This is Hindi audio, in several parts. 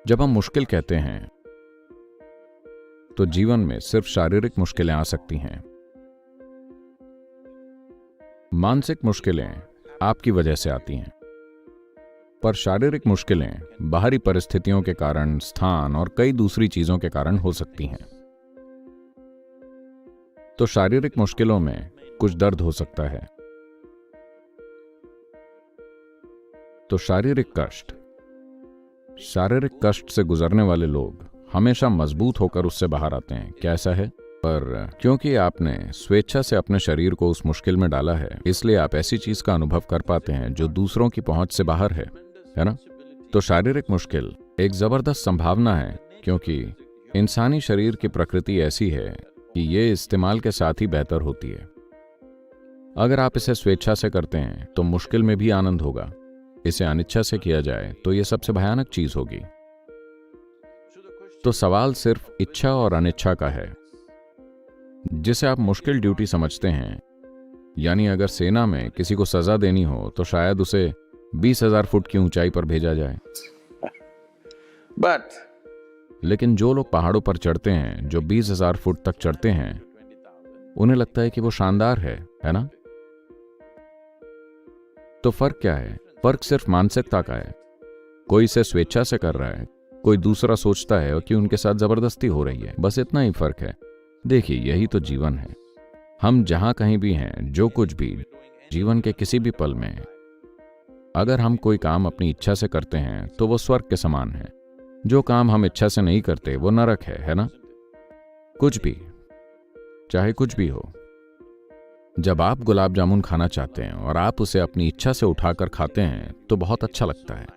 जब हम मुश्किल कहते हैं तो जीवन में सिर्फ शारीरिक मुश्किलें आ सकती हैं। मानसिक मुश्किलें आपकी वजह से आती हैं, पर शारीरिक मुश्किलें बाहरी परिस्थितियों के कारण, स्थान और कई दूसरी चीजों के कारण हो सकती हैं। तो शारीरिक मुश्किलों में कुछ दर्द हो सकता है। तो शारीरिक कष्ट से गुजरने वाले लोग हमेशा मजबूत होकर उससे बाहर आते हैं। क्या ऐसा है? पर क्योंकि आपने स्वेच्छा से अपने शरीर को उस मुश्किल में डाला है, इसलिए आप ऐसी चीज का अनुभव कर पाते हैं जो दूसरों की पहुंच से बाहर है ना? तो शारीरिक मुश्किल एक जबरदस्त संभावना है, क्योंकि इंसानी शरीर की प्रकृति ऐसी है कि ये इस्तेमाल के साथ ही बेहतर होती है। अगर आप इसे स्वेच्छा से करते हैं तो मुश्किल में भी आनंद होगा। इसे अनिच्छा से किया जाए तो यह सबसे भयानक चीज होगी। तो सवाल सिर्फ इच्छा और अनिच्छा का है। जिसे आप मुश्किल ड्यूटी समझते हैं, यानी अगर सेना में किसी को सजा देनी हो तो शायद उसे 20,000 फुट की ऊंचाई पर भेजा जाए। लेकिन जो लोग पहाड़ों पर चढ़ते हैं, जो 20,000 फुट तक चढ़ते हैं, उन्हें लगता है कि वो शानदार है ना? तो फर्क क्या है? फर्क सिर्फ मानसिकता का है। कोई इसे स्वेच्छा से कर रहा है, कोई दूसरा सोचता है कि उनके साथ जबरदस्ती हो रही है। बस इतना ही फर्क है। देखिए, यही तो जीवन है। हम जहां कहीं भी हैं, जो कुछ भी जीवन के किसी भी पल में, अगर हम कोई काम अपनी इच्छा से करते हैं तो वो स्वर्ग के समान है। जो काम हम इच्छा से नहीं करते वो नरक है ना? कुछ भी, चाहे कुछ भी हो। जब आप गुलाब जामुन खाना चाहते हैं और आप उसे अपनी इच्छा से उठाकर खाते हैं तो बहुत अच्छा लगता है।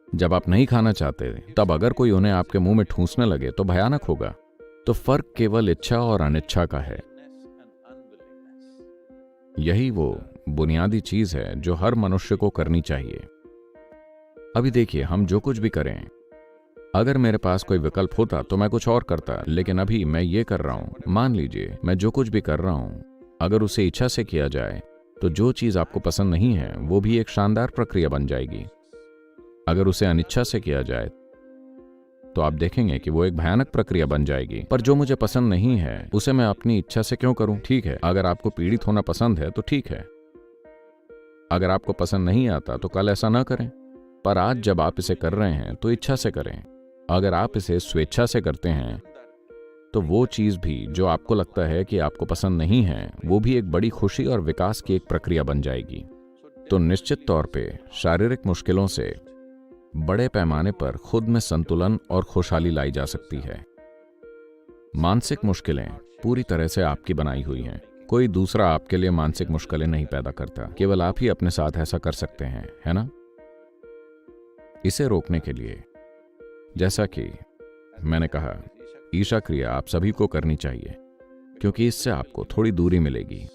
जब आप नहीं खाना चाहते, तब अगर कोई उन्हें आपके मुंह में ठूंसने लगे तो भयानक होगा। तो फर्क केवल इच्छा और अनिच्छा का है। यही वो बुनियादी चीज है जो हर मनुष्य को करनी चाहिए। अभी देखिए, हम जो कुछ भी करें, अगर मेरे पास कोई विकल्प होता तो मैं कुछ और करता, लेकिन अभी मैं ये कर रहा हूं। मान लीजिए मैं जो कुछ भी कर रहा हूं, अगर उसे इच्छा से किया जाए तो जो चीज आपको पसंद नहीं है वो भी एक शानदार प्रक्रिया बन जाएगी। अगर उसे अनिच्छा से किया जाए तो आप देखेंगे कि वो एक भयानक प्रक्रिया बन जाएगी। पर जो मुझे पसंद नहीं है उसे मैं अपनी इच्छा से क्यों करूं? ठीक है, अगर आपको पीड़ित होना पसंद है तो ठीक है। अगर आपको पसंद नहीं आता तो कल ऐसा ना करें। पर आज जब आप इसे कर रहे हैं तो इच्छा से करें। अगर आप इसे स्वेच्छा से करते हैं तो वो चीज भी जो आपको लगता है कि आपको पसंद नहीं है, वो भी एक बड़ी खुशी और विकास की एक प्रक्रिया बन जाएगी। तो निश्चित तौर पे शारीरिक मुश्किलों से बड़े पैमाने पर खुद में संतुलन और खुशहाली लाई जा सकती है। मानसिक मुश्किलें पूरी तरह से आपकी बनाई हुई हैं। कोई दूसरा आपके लिए मानसिक मुश्किलें नहीं पैदा करता। केवल आप ही अपने साथ ऐसा कर सकते हैं, है ना? इसे रोकने के लिए, जैसा कि मैंने कहा, ईशा क्रिया आप सभी को करनी चाहिए, क्योंकि इससे आपको थोड़ी दूरी मिलेगी।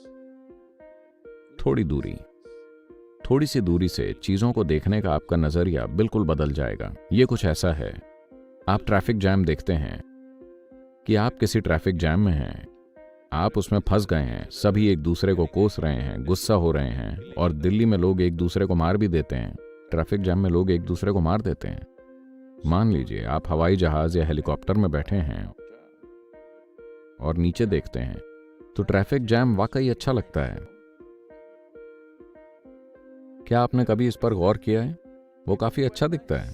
थोड़ी सी दूरी से चीजों को देखने का आपका नजरिया बिल्कुल बदल जाएगा। ये कुछ ऐसा है, आप ट्रैफिक जैम देखते हैं कि आप किसी ट्रैफिक जैम में हैं, आप उसमें फंस गए हैं, सभी एक दूसरे को कोस रहे हैं, गुस्सा हो रहे हैं, और दिल्ली में लोग एक दूसरे को मार भी देते हैं। ट्रैफिक जैम में लोग एक दूसरे को मार देते हैं। मान लीजिए आप हवाई जहाज या हेलीकॉप्टर में बैठे हैं और नीचे देखते हैं, तो ट्रैफिक जैम वाकई अच्छा लगता है। क्या आपने कभी इस पर गौर किया है? वो काफी अच्छा दिखता है,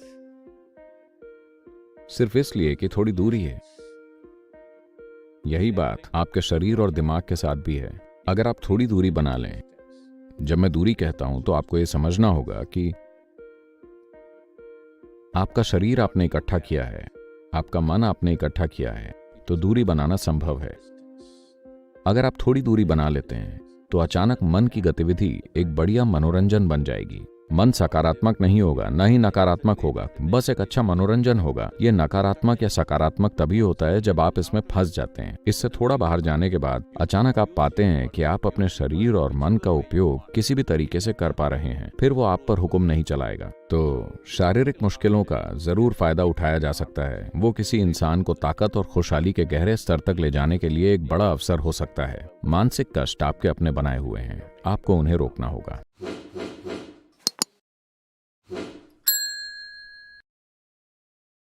सिर्फ इसलिए कि थोड़ी दूरी है। यही बात आपके शरीर और दिमाग के साथ भी है। अगर आप थोड़ी दूरी बना लें, जब मैं दूरी कहता हूं तो आपको यह समझना होगा कि आपका शरीर आपने इकट्ठा किया है, आपका मन आपने इकट्ठा किया है, तो दूरी बनाना संभव है। अगर आप थोड़ी दूरी बना लेते हैं तो अचानक मन की गतिविधि एक बढ़िया मनोरंजन बन जाएगी। मन सकारात्मक नहीं होगा, न ही नकारात्मक होगा, बस एक अच्छा मनोरंजन होगा। ये नकारात्मक या सकारात्मक तभी होता है जब आप इसमें फंस जाते हैं। इससे थोड़ा बाहर जाने के बाद अचानक आप पाते हैं कि आप अपने शरीर और मन का उपयोग किसी भी तरीके से कर पा रहे हैं। फिर वो आप पर हुक्म नहीं चलाएगा। तो शारीरिक मुश्किलों का जरूर फायदा उठाया जा सकता है। वो किसी इंसान को ताकत और खुशहाली के गहरे स्तर तक ले जाने के लिए एक बड़ा अवसर हो सकता है। मानसिक कष्ट आपके अपने बनाए हुए हैं, आपको उन्हें रोकना होगा।